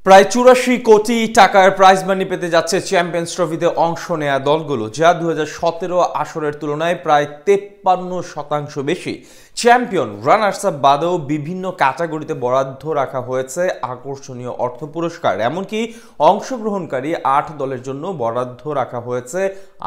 প্রায় ৮৪ কোটি টাকার প্রাইজ মানি পেতে যাচ্ছে চ্যাম্পিয়ন্স ট্রফিতে অংশ নেয়া দলগুলো, যা ২০১৭ আসরের তুলনায় প্রায় ৫৩% বেশি। চ্যাম্পিয়ন, রানার্স আপ বাদেও বিভিন্ন ক্যাটাগরিতে বরাদ্দ রাখা হয়েছে আকর্ষণীয় অর্থ পুরস্কার। এমনকি অংশগ্রহণকারী ৮ দলের জন্য বরাদ্দ রাখা হয়েছে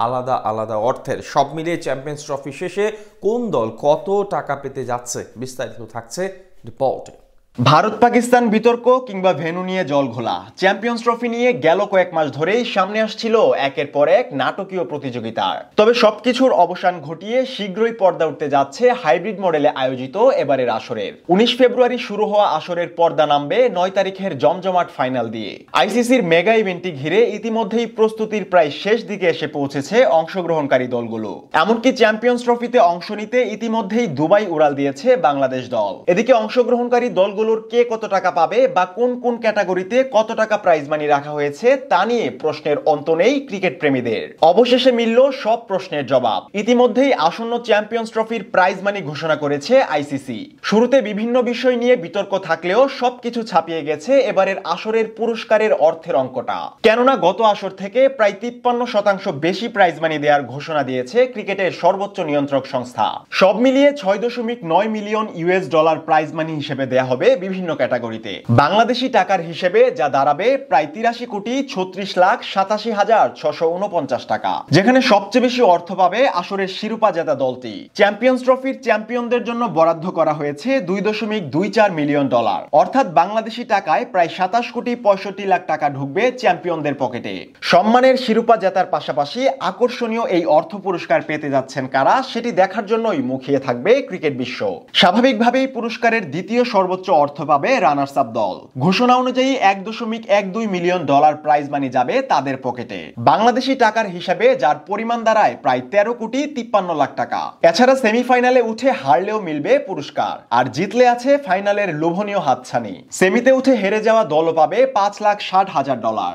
আলাদা আলাদা অর্থের। সব মিলিয়ে চ্যাম্পিয়ন্স ট্রফি শেষে কোন দল কত টাকা পেতে যাচ্ছে, বিস্তারিত থাকছে রিপোর্টে। ভারত পাকিস্তান বিতর্ক কিংবা ভেন্যু নিয়ে জলঘোলা, চ্যাম্পিয়ন্স ট্রফি নিয়ে গেল কয়েক মাস ধরেই সামনে আসছিল একের পর এক নাটকীয় প্রতিযোগিতার। তবে সবকিছুর অবসান ঘটিয়ে শীঘ্রই পর্দা উঠতে যাচ্ছে হাইব্রিড মডেলে আয়োজিত এবারের আসরের। ১৯ ফেব্রুয়ারি শুরু হওয়া আসরের পর্দা নামবে ৯ তারিখের জমজমাট ফাইনাল দিয়ে। আইসিসির মেগা ইভেন্টটি ঘিরে ইতিমধ্যেই প্রস্তুতির প্রায় শেষ দিকে এসে পৌঁছেছে অংশগ্রহণকারী দলগুলো। এমনকি চ্যাম্পিয়ন্স ট্রফিতে অংশ নিতে ইতিমধ্যেই দুবাই উড়াল দিয়েছে বাংলাদেশ দল। এদিকে অংশগ্রহণকারী দলগুলোর কে কত টাকা পাবে বা কোন কোন ক্যাটাগরিতে কত টাকা প্রাইজ মানি রাখা হয়েছে তা নিয়ে প্রশ্নের অন্ত নেই ক্রিকেট প্রেমীদের। অবশেষে মিলল সব প্রশ্নের জবাব। ইতিমধ্যেই আসন্ন চ্যাম্পিয়ন্স ট্রফির প্রাইজ মানি ঘোষণা করেছে আইসিসি। শুরুতে বিভিন্ন বিষয় নিয়ে বিতর্ক থাকলেও সবকিছু ছাপিয়ে গেছে এবারের আসরের পুরস্কারের অর্থের অঙ্কটা। কেননা গত আসর থেকে প্রায় ৫৩% বেশি প্রাইজ মানি দেওয়ার ঘোষণা দিয়েছে ক্রিকেটের সর্বোচ্চ নিয়ন্ত্রক সংস্থা। সব মিলিয়ে ৬.৯ million US dollar prize money হিসেবে দেয়া হবে বিভিন্ন ক্যাটাগরিতে। বাংলাদেশি টাকার হিসেবে যা দাঁড়াবে প্রায় ৮৩,৮৬,৬৪৯ টাকা, যেখানে সবচেয়ে বেশি অর্থ পাবে আসরের শিরোপা জেতা দলটি। চ্যাম্পিয়ন্স ট্রফির চ্যাম্পিয়নদের জন্য বরাদ্দ করা হয়েছে ২.২৪ মিলিয়ন ডলার, অর্থাৎ বাংলাদেশি টাকায় প্রায় ২৭,৬৫,০০,০০০ টাকা ঢুকবে চ্যাম্পিয়নদের পকেটে। সম্মানের শিরোপা জেতার পাশাপাশি আকর্ষণীয় এই অর্থ পুরস্কার পেতে যাচ্ছেন কারা, সেটি দেখার জন্যই মুখিয়ে থাকবে ক্রিকেট বিশ্ব। স্বাভাবিকভাবেই পুরস্কারের দ্বিতীয় সর্বোচ্চ অর্থ পাবে রানার্স আপ দল। ঘোষণা অনুযায়ী ১.১২ মিলিয়ন ডলার প্রাইজ মানি যাবে তাদের পকেটে, বাংলাদেশি টাকার হিসাবে যার পরিমাণ দাঁড়ায় প্রায় ১৩,৫৩,০০,০০০ টাকা। এছাড়া সেমিফাইনালে উঠে হারলেও মিলবে পুরস্কার, আর জিতলে আছে ফাইনালের লোভনীয় হাতছানি। সেমিতে উঠে হেরে যাওয়া দলও পাবে $৫,৬০,০০০।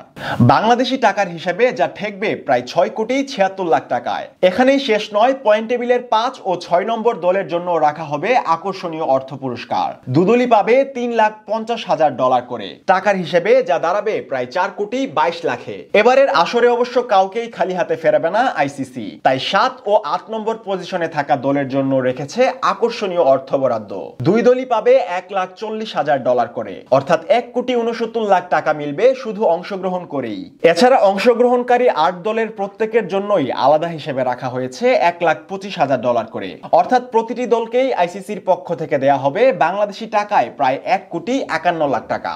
বাংলাদেশি টাকার হিসাবে যা ঠেকবে প্রায় ৬,৭৬,০০,০০০ টাকায়। এখানেই শেষ নয়, পয়েন্ট টেবিলের ৫ ও ৬ নম্বর দলের জন্য রাখা হবে আকর্ষণীয় অর্থ পুরস্কার। দুদলই পাবে $3,50,000 করে টাকার হিসেবে, যা দাঁড়াবে প্রায় 4,22,00,000। এবারের আসরে অবশ্য কাউকেই খালি হাতে ফেরাবে না আইসিসি, তাই ৭ ও ৮ নম্বর পজিশনে থাকা দলের জন্য রেখেছে আকর্ষণীয় অর্থ বরাদ্দ। দুই দলই পাবে $1,40,000 করে, অর্থাৎ ১,৬৯,০০,০০০ টাকা মিলবে শুধু অংশগ্রহণ করেই। এছাড়া অংশগ্রহণকারী ৮ দলের প্রত্যেকের জন্যই আলাদা হিসেবে রাখা হয়েছে $1,25,000 করে, অর্থাৎ প্রতিটি দলকেই আইসিসির পক্ষ থেকে দেয়া হবে বাংলাদেশি টাকায় প্রায় ১,৫১,০০,০০০ টাকা।